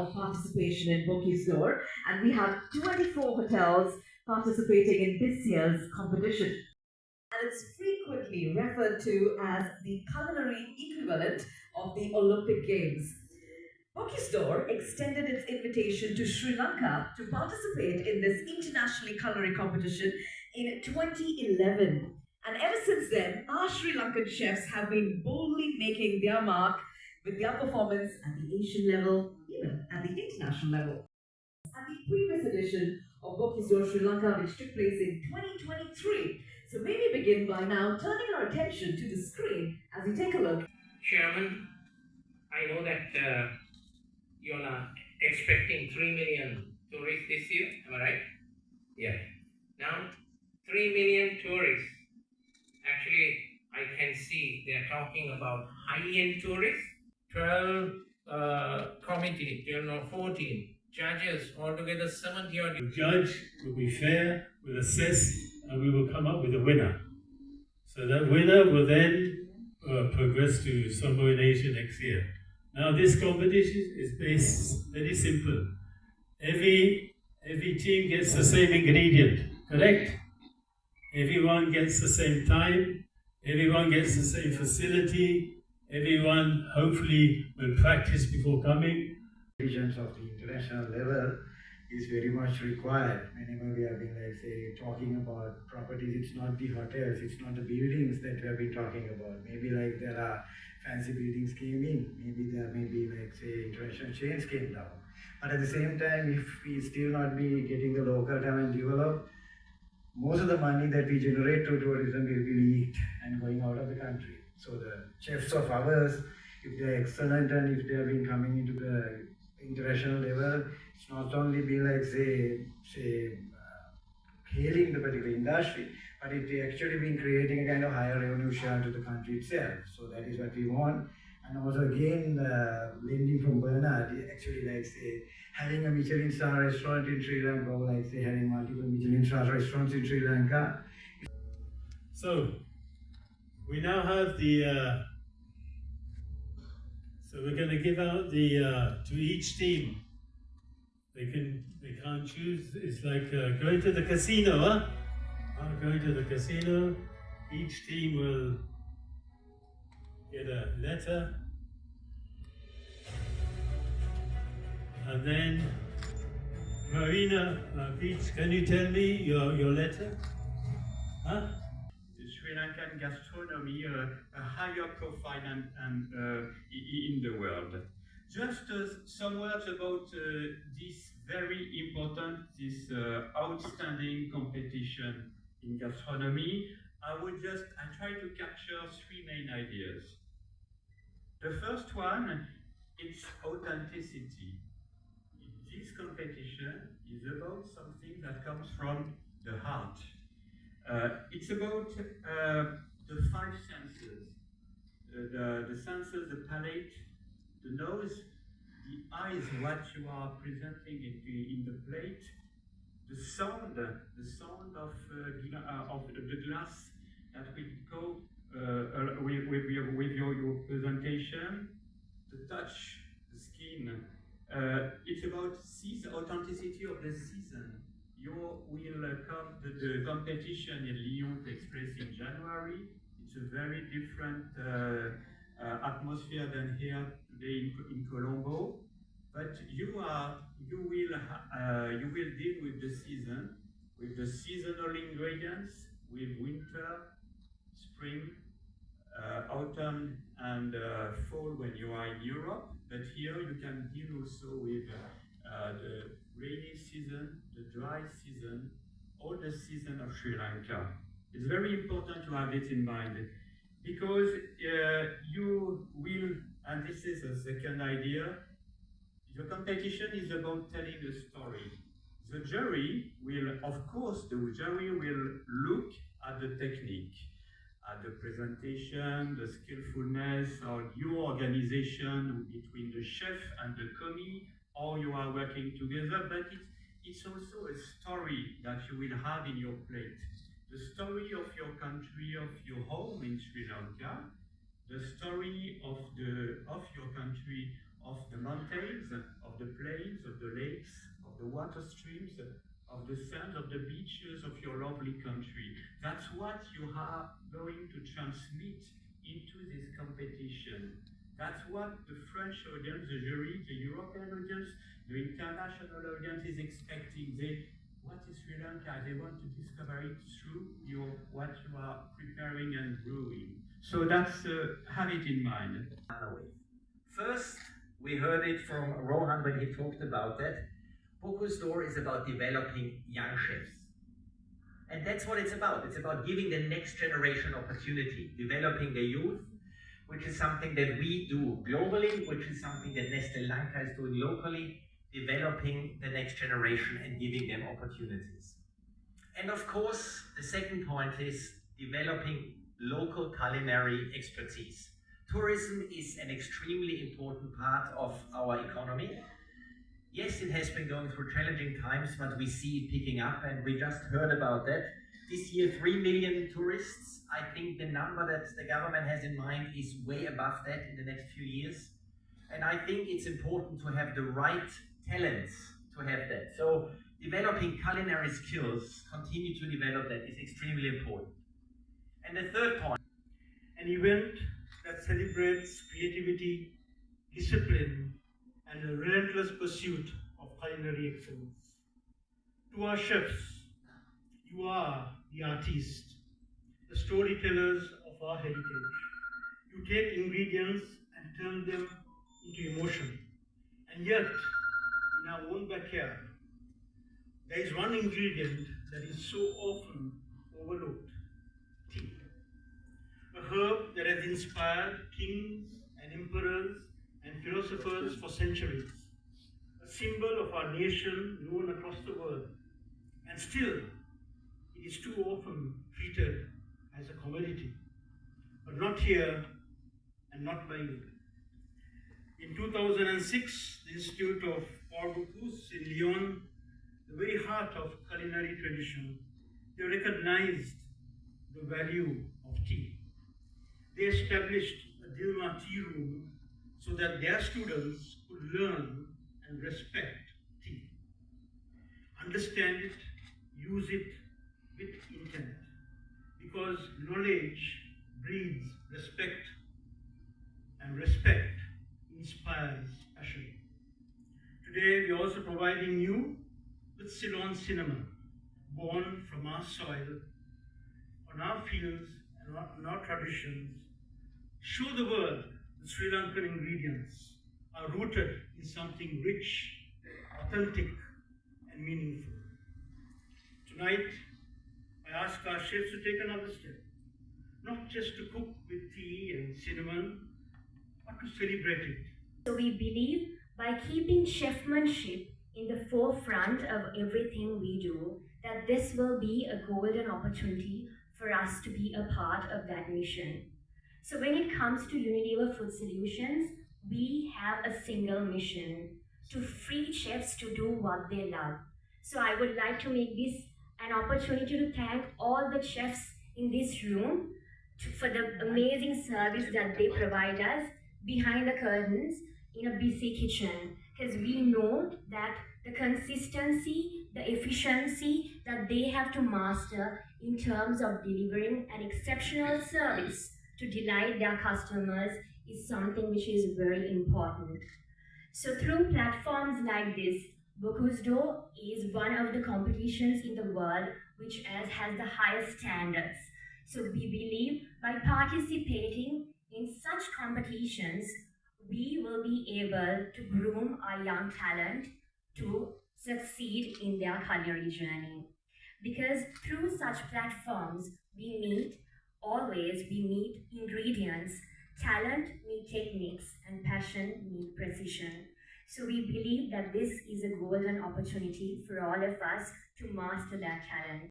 of participation in Boouse, and we have 24 hotels participating in this year's competition. And it's frequently referred to as the culinary equivalent of the Olympic Games. Boouse extended its invitation to Sri Lanka to participate in this internationally culinary competition in 2011. And ever since then, our Sri Lankan chefs have been boldly making their mark with their performance at the Asian level, even at the international level. At the previous edition of Boouse Sri Lanka, which took place in 2023. So maybe begin by now turning our attention to the screen as we take a look. Chairman, I know that you are expecting 3 million tourists this year, am I right? Yeah. Now, 3 million tourists. Actually, I can see they are talking about high-end tourists. 12 committee, 14 judges, altogether 70 odd. The judge will be fair, will assess, and we will come up with a winner. So that winner will then progress to somewhere in Asia next year. Now this competition is based very simple. Every team gets the same ingredient, correct? Everyone gets the same time, everyone gets the same facility, everyone hopefully will practice before coming. Visions of the international level is very much required. Whenever we have been, like, say, talking about properties, it's not the hotels, it's not the buildings that we have been talking about. Maybe like there are fancy buildings came in, maybe there may be, like, say, international chains came down. But at the same time, if we still not be getting the local talent developed, most of the money that we generate through tourism will be leaked and going out of the country. So the chefs of ours, if they are excellent and if they have been coming into the international level, it's not only be like hailing the particular industry, but it actually been creating a kind of higher revenue share to the country itself. So that is what we want. And also again, lending from Bernard, actually like say having a Michelin star restaurant in Sri Lanka, or like say having multiple Michelin star restaurants in Sri Lanka. So we now have the. So we're going to give out the to each team. They can't choose. It's like going to the casino, huh? Going to the casino. Each team will get a letter, and then Marina Beach. Can you tell me your letter? Huh? Sri Lankan gastronomy, a higher profile and in the world. Just some words about this very important, this outstanding competition in gastronomy. I try to capture three main ideas. The first one, it's authenticity. This competition is about something that comes from the heart. It's about the five senses, the senses, the palate, the nose, the eyes, what you are presenting in the plate, the sound of the glass that will go with your presentation, the touch, the skin. It's about the authenticity of the season. You will come to the competition in Lyon takes place in January. It's a very different atmosphere than here today in Colombo. But you will deal with the season, with the seasonal ingredients, with winter, spring, autumn, and fall when you are in Europe. But here you can deal also with the rainy season, the dry season, all the season of Sri Lanka. It's very important to have it in mind because you will, and this is a second idea, the competition is about telling a story. The jury will, of course, the jury will look at the technique, at the presentation, the skillfulness, or your organization between the chef and the commis, or you are working together, but it's also a story that you will have in your plate. The story of your country, of your home in Sri Lanka, the story of your country of the mountains, of the plains, of the lakes, of the water streams, of the sands, of the beaches of your lovely country. That's what you are going to transmit into this competition. That's what the French audience, the jury, the European audience, the international audience is expecting. What is Sri Lanka? They want to discover it through what you are preparing and brewing. So that's, have it in mind. First, we heard it from Rohan when he talked about that. Boouse d'Or is about developing young chefs. And that's what it's about. It's about giving the next generation opportunity, developing the youth, which is something that we do globally, which is something that Nestle Lanka is doing locally, developing the next generation and giving them opportunities. And of course, the second point is developing local culinary expertise. Tourism is an extremely important part of our economy. Yes, it has been going through challenging times, but we see it picking up, and we just heard about that. This year, 3 million tourists. I think the number that the government has in mind is way above that in the next few years. And I think it's important to have the right talents to have that. So developing culinary skills, continue to develop that is extremely important. And the third point. An event that celebrates creativity, discipline, and a relentless pursuit of culinary excellence. To our chefs, you are the artists, the storytellers of our heritage. You take ingredients and turn them into emotion. And yet, in our own backyard, there is one ingredient that is so often overlooked: tea. A herb that has inspired kings and emperors and philosophers for centuries. A symbol of our nation known across the world. And still, it is too often treated as a commodity. But not here and not by you. In 2006, the Institute of Boouse in Lyon, the very heart of culinary tradition, they recognized the value of tea. They established a Dilma tea room so that their students could learn and respect tea. Understand it, use it with intent, because knowledge breeds respect, and respect inspires passion. Today, we are also providing you with Ceylon cinnamon, born from our soil, on our fields and on our traditions. Show the world that Sri Lankan ingredients are rooted in something rich, authentic, and meaningful. Tonight, I ask our chefs to take another step, not just to cook with tea and cinnamon, but to celebrate it. So we believe by keeping chefmanship in the forefront of everything we do, that this will be a golden opportunity for us to be a part of that mission. So when it comes to Unilever Food Solutions, we have a single mission: to free chefs to do what they love. So I would like to make this an opportunity to thank all the chefs in this room for the amazing service that they provide us behind the curtains in a busy kitchen, because we know that the consistency, the efficiency that they have to master in terms of delivering an exceptional service to delight their customers is something which is very important. So through platforms like this, Boouse d'Or is one of the competitions in the world which has the highest standards. So we believe by participating in such competitions, we will be able to groom our young talent to succeed in their culinary journey. Because through such platforms, we meet ingredients, talent meet techniques, and passion meet precision. So we believe that this is a golden opportunity for all of us to master that talent.